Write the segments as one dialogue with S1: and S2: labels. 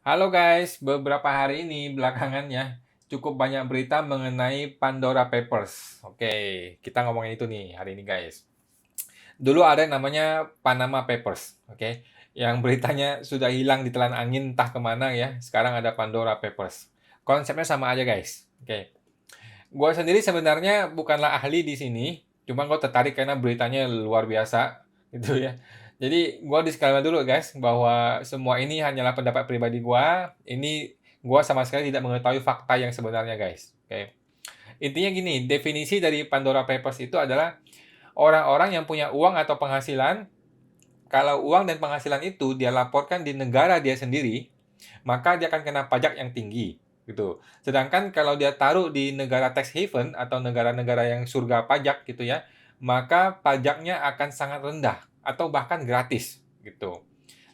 S1: Halo guys, beberapa hari ini belakangan ya cukup banyak berita mengenai Pandora Papers. Oke, kita ngomongin itu nih hari ini guys. Dulu ada yang namanya Panama Papers, oke, yang beritanya sudah hilang di telan angin entah kemana ya. Sekarang ada Pandora Papers. Konsepnya sama aja guys. Oke, gue sendiri sebenarnya bukanlah ahli di sini, cuma gue tertarik karena beritanya luar biasa gitu ya. Jadi gue disclaimer dulu guys bahwa semua ini hanyalah pendapat pribadi gue. Ini gue sama sekali tidak mengetahui fakta yang sebenarnya guys. Oke. Intinya gini, definisi dari Pandora Papers itu adalah orang-orang yang punya uang atau penghasilan. Kalau uang dan penghasilan itu dia laporkan di negara dia sendiri, maka dia akan kena pajak yang tinggi gitu. Sedangkan kalau dia taruh di negara tax haven atau negara-negara yang surga pajak gitu ya, maka pajaknya akan sangat rendah atau bahkan gratis gitu.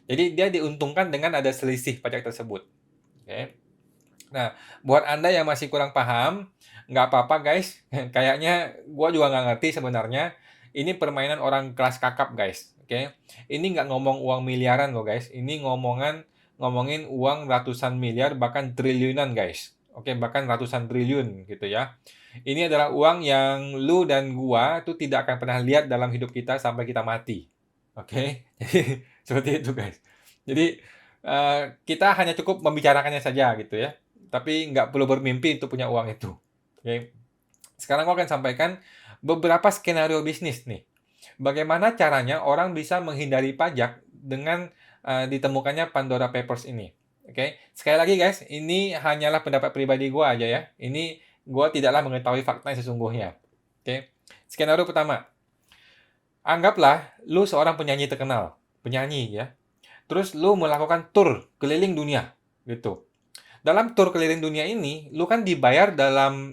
S1: Jadi dia diuntungkan dengan ada selisih pajak tersebut. Oke. Nah, buat Anda yang masih kurang paham, nggak apa-apa guys. Kayaknya gua juga nggak ngerti sebenarnya. Ini permainan orang kelas kakap guys. Oke. Ini nggak ngomong uang miliaran loh guys. Ini ngomongin uang ratusan miliar bahkan triliunan guys. Oke, bahkan ratusan triliun gitu ya. Ini adalah uang yang lu dan gua tuh tidak akan pernah lihat dalam hidup kita sampai kita mati. Oke. Jadi seperti itu guys. Jadi kita hanya cukup membicarakannya saja gitu ya. Tapi nggak perlu bermimpi untuk punya uang itu. Oke. Sekarang aku akan sampaikan beberapa skenario bisnis nih. Bagaimana caranya orang bisa menghindari pajak dengan ditemukannya Pandora Papers ini. Oke. Sekali lagi guys, ini hanyalah pendapat pribadi gua aja ya. Ini gua tidaklah mengetahui fakta yang sesungguhnya. Oke. Skenario pertama. Anggaplah lu seorang penyanyi terkenal, penyanyi ya. Terus lu melakukan tour keliling dunia gitu. Dalam tur keliling dunia ini, lu kan dibayar dalam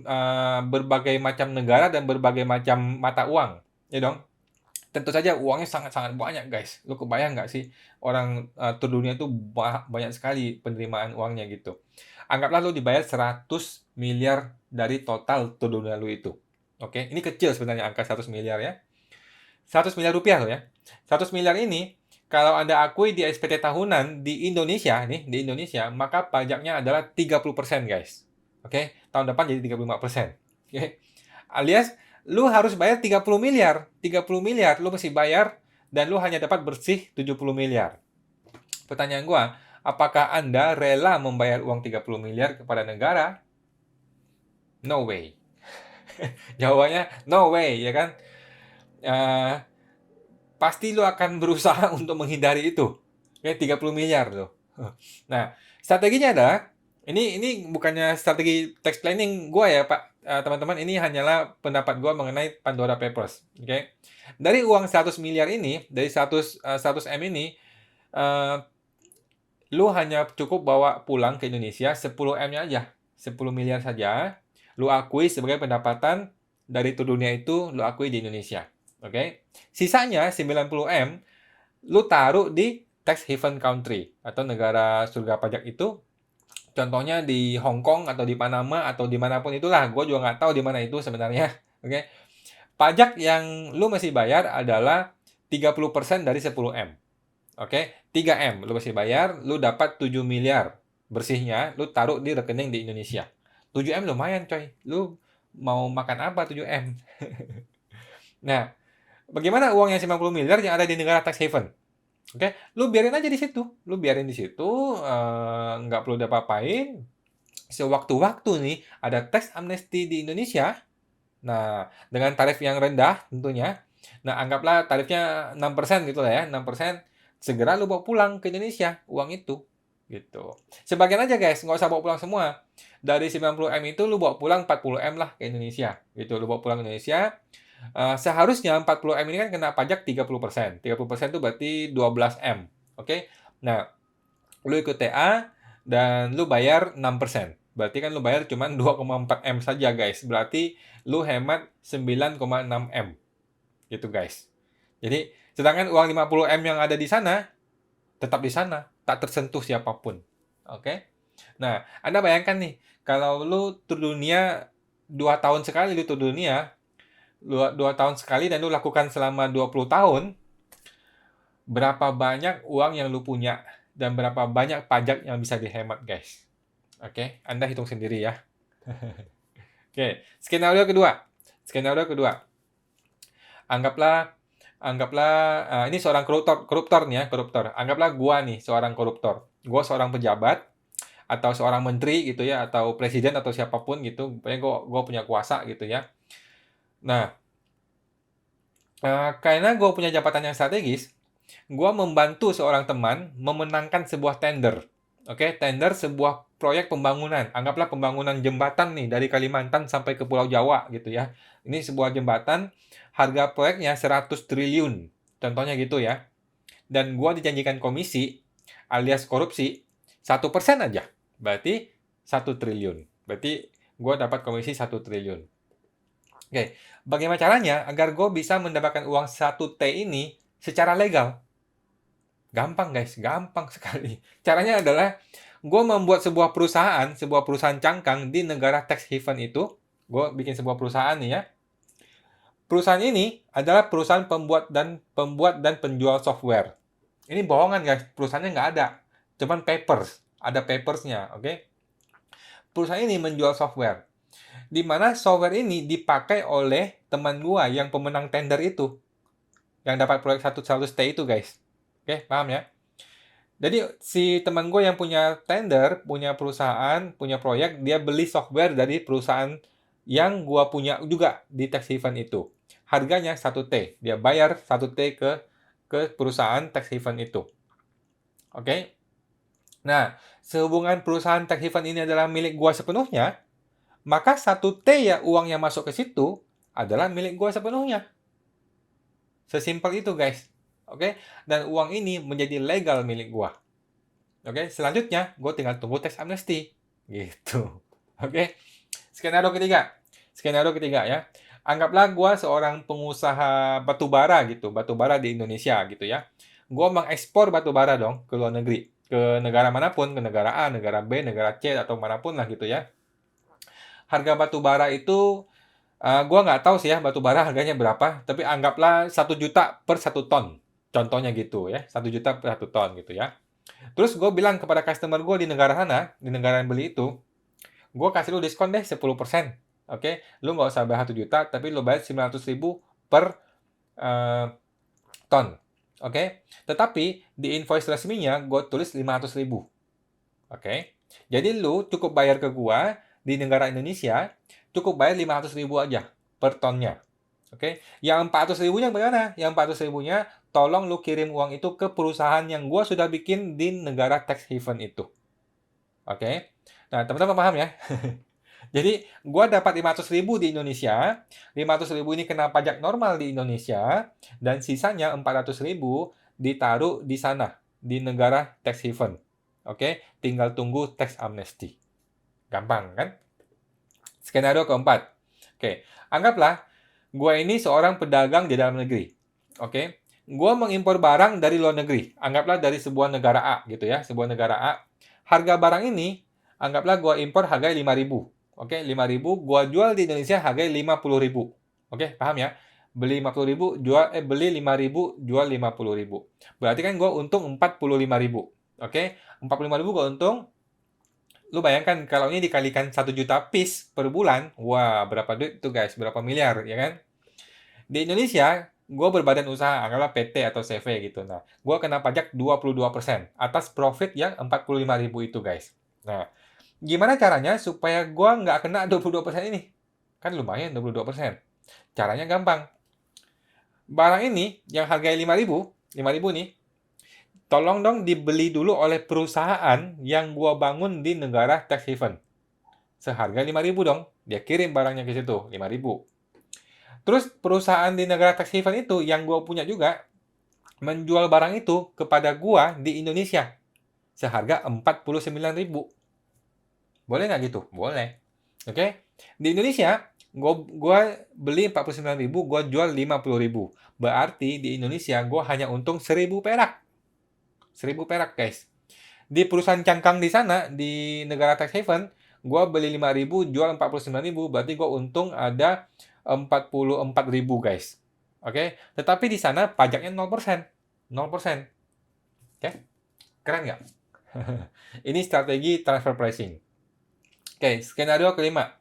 S1: berbagai macam negara dan berbagai macam mata uang, ya dong. Tentu saja uangnya sangat-sangat banyak, guys. Lu kebayang nggak sih orang tur dunia itu banyak sekali penerimaan uangnya gitu. Anggaplah lu dibayar 100 miliar dari total tur dunia lu itu. Oke, ini kecil sebenarnya angka 100 miliar ya. 100 miliar rupiah loh ya. 100 miliar ini kalau Anda akui di SPT tahunan di Indonesia nih, di Indonesia, maka pajaknya adalah 30% guys. Oke, tahun depan jadi 35%. Oke. Alias lu harus bayar 30 miliar. 30 miliar lu mesti bayar dan lu hanya dapat bersih 70 miliar. Pertanyaan gua, apakah Anda rela membayar uang 30 miliar kepada negara? No way. Jawabannya no way, ya kan? Uh, Pasti lu akan berusaha untuk menghindari itu. Ya, 30 miliar loh. Nah, strateginya adalah ini bukannya strategi tax planning gua ya, Pak. Teman-teman, ini hanyalah pendapat gua mengenai Pandora Papers, oke? Okay? Dari uang 100 miliar ini, dari 100 M ini, uh, lu hanya cukup bawa pulang ke Indonesia 10 M-nya aja. 10 miliar saja. Lu akui sebagai pendapatan dari tur dunia itu, lu akui di Indonesia. Oke? Okay? Sisanya 90 M, lu taruh di tax haven country atau negara surga pajak itu. Contohnya di Hong Kong atau di Panama atau dimanapun itulah. Gue juga nggak tahu di mana itu sebenarnya. Oke? Okay? Pajak yang lu masih bayar adalah 30% dari 10 M. Oke, 3M lu masih bayar, lu dapat 7 miliar bersihnya, lu taruh di rekening di Indonesia. 7M lumayan coy. Lu mau makan apa 7M? Nah, bagaimana uang yang 90 miliar yang ada di negara tax haven? Oke, lu biarin aja di situ. Lu biarin di situ, nggak perlu diapa-apain. Sewaktu-waktu nih ada tax amnesty di Indonesia. Nah, dengan tarif yang rendah tentunya. Nah, anggaplah tarifnya 6% gitu lah ya, 6%. Segera lu bawa pulang ke Indonesia uang itu. Gitu. Sebagian aja guys, nggak usah bawa pulang semua. Dari 90 M itu lu bawa pulang 40 M lah ke Indonesia. Gitu, lu bawa pulang ke Indonesia. Seharusnya 40 M ini kan kena pajak 30%. 30% itu berarti 12 M. Oke. Nah, lu ikut TA dan lu bayar 6%. Berarti kan lu bayar cuma 2,4 M saja guys. Berarti lu hemat 9,6 M. Gitu guys. Jadi, sedangkan uang 50 M yang ada di sana tetap di sana, tak tersentuh siapapun. Oke. Nah, Anda bayangkan nih, kalau lu tur dunia 2 tahun sekali lu tur dunia, 2 tahun sekali dan lu lakukan selama 20 tahun, berapa banyak uang yang lu punya dan berapa banyak pajak yang bisa dihemat, guys. Oke, Anda hitung sendiri ya. Oke, skenario kedua. Skenario kedua. Anggaplah anggaplah ini seorang koruptor nih ya, koruptor. Anggaplah gua nih seorang koruptor. Gua seorang pejabat atau seorang menteri gitu ya, atau presiden atau siapapun gitu. Pokoknya gua punya kuasa gitu ya. Nah, karena gue punya jabatan yang strategis, gue membantu seorang teman memenangkan sebuah tender. Oke, tender sebuah proyek pembangunan. Anggaplah pembangunan jembatan nih dari Kalimantan sampai ke Pulau Jawa gitu ya. Ini sebuah jembatan, harga proyeknya 100 triliun. Contohnya gitu ya. Dan gue dijanjikan komisi alias korupsi 1% aja. Berarti 1 triliun. Berarti gue dapat komisi 1 triliun. Oke, bagaimana caranya agar gue bisa mendapatkan uang 1T ini secara legal? Gampang guys, gampang sekali. Caranya adalah gue membuat sebuah perusahaan cangkang di negara tax haven itu. Gue bikin sebuah perusahaan nih ya. Perusahaan ini adalah perusahaan pembuat dan penjual software. Ini bohongan guys, perusahaannya nggak ada. Cuman papers, ada papersnya, oke? Perusahaan ini menjual software. Di mana software ini dipakai oleh teman gua yang pemenang tender itu. Yang dapat proyek 100T itu, guys. Oke, paham ya? Jadi, si teman gue yang punya tender, punya perusahaan, punya proyek, dia beli software dari perusahaan yang gua punya juga di tax haven itu. Harganya 1T. Dia bayar 1T ke perusahaan tax haven itu. Oke? Nah, sehubungan perusahaan tax haven ini adalah milik gua sepenuhnya, maka 1T ya uang yang masuk ke situ adalah milik gue sepenuhnya. Sesimpel itu guys. Oke, dan uang ini menjadi legal milik gue. Oke, selanjutnya gue tinggal tunggu tax amnesty. Gitu. Oke, skenario ketiga. Skenario ketiga ya. Anggaplah gue seorang pengusaha batubara gitu, batubara di Indonesia gitu ya. Gue mengekspor batubara dong ke luar negeri, ke negara manapun, ke negara A, negara B, negara C atau manapun lah gitu ya. Harga batu bara itu, gua nggak tahu sih ya batu bara harganya berapa, tapi anggaplah 1 juta per 1 ton. Contohnya gitu ya, 1 juta per 1 ton gitu ya. Terus gue bilang kepada customer gue di negara sana, di negara yang beli itu, gue kasih lu diskon deh 10%. Oke, lu nggak usah bayar 1 juta, tapi lu bayar 900.000 per ton. Oke, tetapi di invoice resminya gue tulis 500.000. Oke, jadi lu cukup bayar ke gua di negara Indonesia, cukup bayar 500.000 aja per tonnya. Oke, yang 400.000-nya bagaimana? Yang 400.000-nya tolong lu kirim uang itu ke perusahaan yang gua sudah bikin di negara tax haven itu. Oke, nah teman-teman paham ya? Jadi gua dapat 500.000 di Indonesia, 500.000 ini kena pajak normal di Indonesia, dan sisanya 400.000 ditaruh di sana, di negara tax haven. Oke, tinggal tunggu tax amnesty. Gampang kan? Skenario keempat. Oke, anggaplah gue ini seorang pedagang di dalam negeri. Oke, gue mengimpor barang dari luar negeri. Anggaplah dari sebuah negara A gitu ya, sebuah negara A. Harga barang ini, anggaplah gue impor harganya 5.000. Oke, 5.000, gue jual di Indonesia harganya 50.000. Oke, paham ya? Beli 50.000, beli 5.000, jual 50.000. Berarti kan gue untung 45.000. Oke, 45.000 gue untung. Lu bayangkan kalau ini dikalikan 1 juta piece per bulan, wah berapa duit tuh guys, berapa miliar ya kan? Di Indonesia, gue berbadan usaha, anggaplah PT atau CV gitu. Nah, gue kena pajak 22% atas profit yang 45.000 itu guys. Nah, gimana caranya supaya gue nggak kena 22% ini? Kan lumayan 22%. Caranya gampang. Barang ini yang harganya 5.000 nih, tolong dong dibeli dulu oleh perusahaan yang gua bangun di negara tax haven. Seharga 5.000 dong. Dia kirim barangnya ke situ, 5.000. Terus perusahaan di negara tax haven itu yang gua punya juga menjual barang itu kepada gua di Indonesia seharga 49.000. Boleh nggak gitu? Boleh. Oke. Di Indonesia, gua beli 49.000, gua jual 50.000. Berarti di Indonesia gua hanya untung 1.000 perak. 1.000 perak, guys. Di perusahaan cangkang di sana, di negara tax haven, gue beli 5.000, jual 49.000, berarti gue untung ada 44.000, guys. Oke, tetapi di sana pajaknya 0%. 0%. Oke. Keren nggak? Ini strategi transfer pricing. Oke, skenario kelima.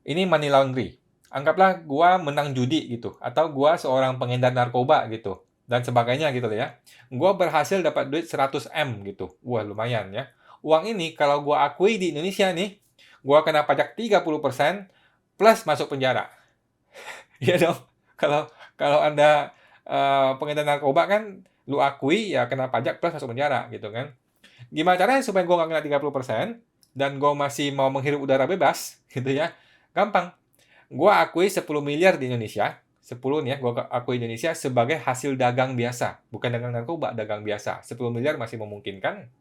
S1: Ini money laundry. Anggaplah gua menang judi gitu, atau gua seorang pengedar narkoba gitu, dan sebagainya gitu ya. Gua berhasil dapat duit 100 M gitu. Wah, lumayan ya. Uang ini kalau gua akui di Indonesia nih, gua kena pajak 30% plus masuk penjara. Iya dong. Kalau kalau Anda pengedar narkoba kan lu akui ya kena pajak plus masuk penjara gitu kan. Gimana caranya supaya gua nggak kena 30% dan gua masih mau menghirup udara bebas gitu ya? Gampang. Gua akui 10 miliar di Indonesia, 10 nih ya, gua akui Indonesia sebagai hasil dagang biasa, bukan dagang narkoba, dagang biasa. 10 miliar masih memungkinkan.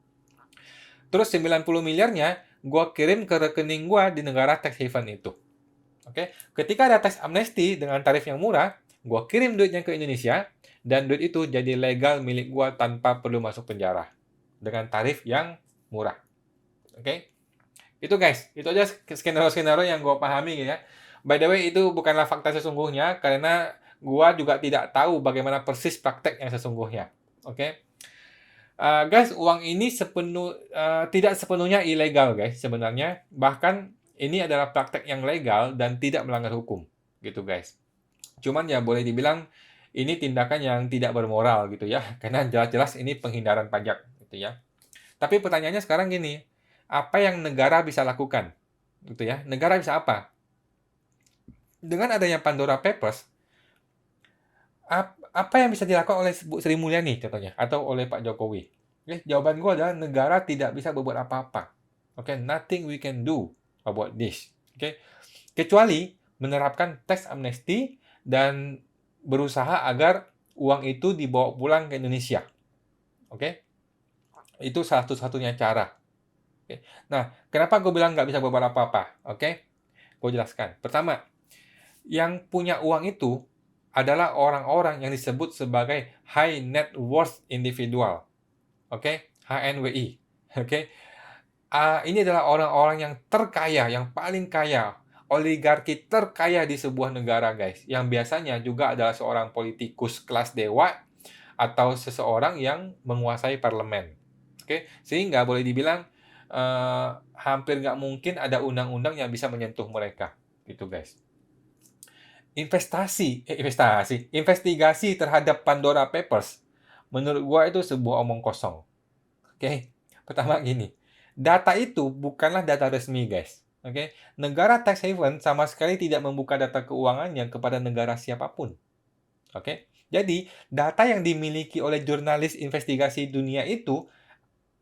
S1: Terus 90 miliarnya gua kirim ke rekening gua di negara tax haven itu. Oke, ketika ada tax amnesty dengan tarif yang murah, gua kirim duitnya ke Indonesia dan duit itu jadi legal milik gua tanpa perlu masuk penjara dengan tarif yang murah. Oke? Itu guys, itu aja skenario-skenario yang gue pahami ya. By the way, itu bukanlah fakta sesungguhnya karena gua juga tidak tahu bagaimana persis praktek yang sesungguhnya. Oke, guys, uang ini tidak sepenuhnya ilegal guys sebenarnya. Bahkan ini adalah praktek yang legal dan tidak melanggar hukum, gitu guys. Cuman ya boleh dibilang ini tindakan yang tidak bermoral gitu ya, karena jelas-jelas ini penghindaran pajak gitu ya. Tapi pertanyaannya sekarang gini, apa yang negara bisa lakukan? Gitu ya. Negara bisa apa? Dengan adanya Pandora Papers, apa yang bisa dilakukan oleh Bu Sri Mulyani contohnya atau oleh Pak Jokowi? Oke, jawaban gue adalah negara tidak bisa berbuat apa-apa. Oke, nothing we can do about this. Oke, kecuali menerapkan tax amnesty dan berusaha agar uang itu dibawa pulang ke Indonesia. Oke, itu satu-satunya cara. Oke. Nah, kenapa gue bilang nggak bisa berbuat apa-apa? Oke, gue jelaskan. Pertama, yang punya uang itu adalah orang-orang yang disebut sebagai high net worth individual. Oke, HNWI. Oke, ini adalah orang-orang yang terkaya, yang paling kaya, oligarki terkaya di sebuah negara, guys. Yang biasanya juga adalah seorang politikus kelas dewa atau seseorang yang menguasai parlemen. Oke, sehingga boleh dibilang hampir nggak mungkin ada undang-undang yang bisa menyentuh mereka, gitu guys. Investigasi terhadap Pandora Papers, menurut gua itu sebuah omong kosong. Oke, pertama gini, data itu bukanlah data resmi guys. Oke, negara tax haven sama sekali tidak membuka data keuangannya kepada negara siapapun. Oke, jadi data yang dimiliki oleh jurnalis investigasi dunia itu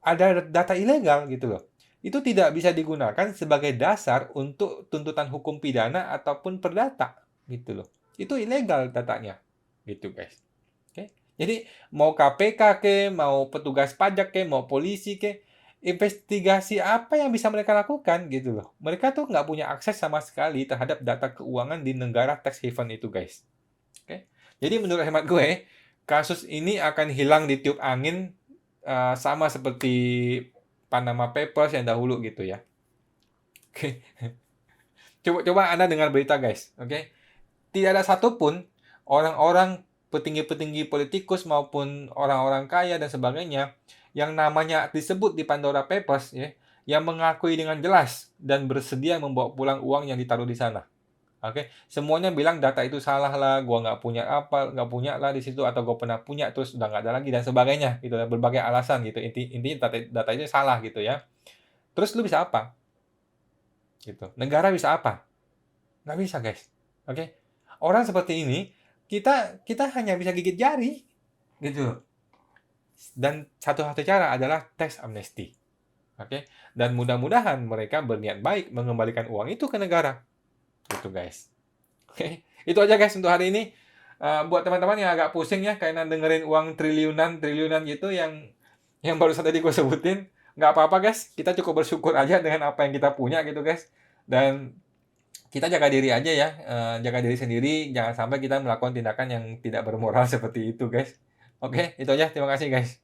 S1: ada data ilegal gitu loh. Itu tidak bisa digunakan sebagai dasar untuk tuntutan hukum pidana ataupun perdata gitu loh. Itu ilegal datanya. Gitu guys. Oke. Jadi mau KPK ke, mau petugas pajak ke, mau polisi ke, investigasi apa yang bisa mereka lakukan gitu loh. Mereka tuh nggak punya akses sama sekali terhadap data keuangan di negara tax haven itu guys. Oke. Jadi menurut hemat gue, kasus ini akan hilang di tiup angin sama seperti Panama Papers yang dahulu gitu ya. Oke. Coba Anda dengar berita guys, oke? Tidak ada satupun orang-orang petinggi-petinggi politikus maupun orang-orang kaya dan sebagainya yang namanya disebut di Pandora Papers ya, yang mengakui dengan jelas dan bersedia membawa pulang uang yang ditaruh di sana. Oke, semuanya bilang data itu salah lah, gua nggak punya lah di situ atau gua pernah punya terus udah nggak ada lagi dan sebagainya gitu ya, berbagai alasan gitu. Intinya data itu salah gitu ya. Terus lu bisa apa? Gitu. Negara bisa apa? Nggak bisa guys. Oke, orang seperti ini kita hanya bisa gigit jari gitu. Dan satu-satu cara adalah tax amnesty. Oke, dan mudah-mudahan mereka berniat baik mengembalikan uang itu ke negara. Gitu guys. Oke, itu aja guys untuk hari ini. Buat teman-teman yang agak pusing ya karena dengerin uang triliunan gitu yang baru saja tadi gue sebutin, nggak apa-apa guys. Kita cukup bersyukur aja dengan apa yang kita punya gitu guys. Dan kita jaga diri aja ya, jaga diri sendiri. Jangan sampai kita melakukan tindakan yang tidak bermoral seperti itu guys. Oke, itu aja. Terima kasih guys.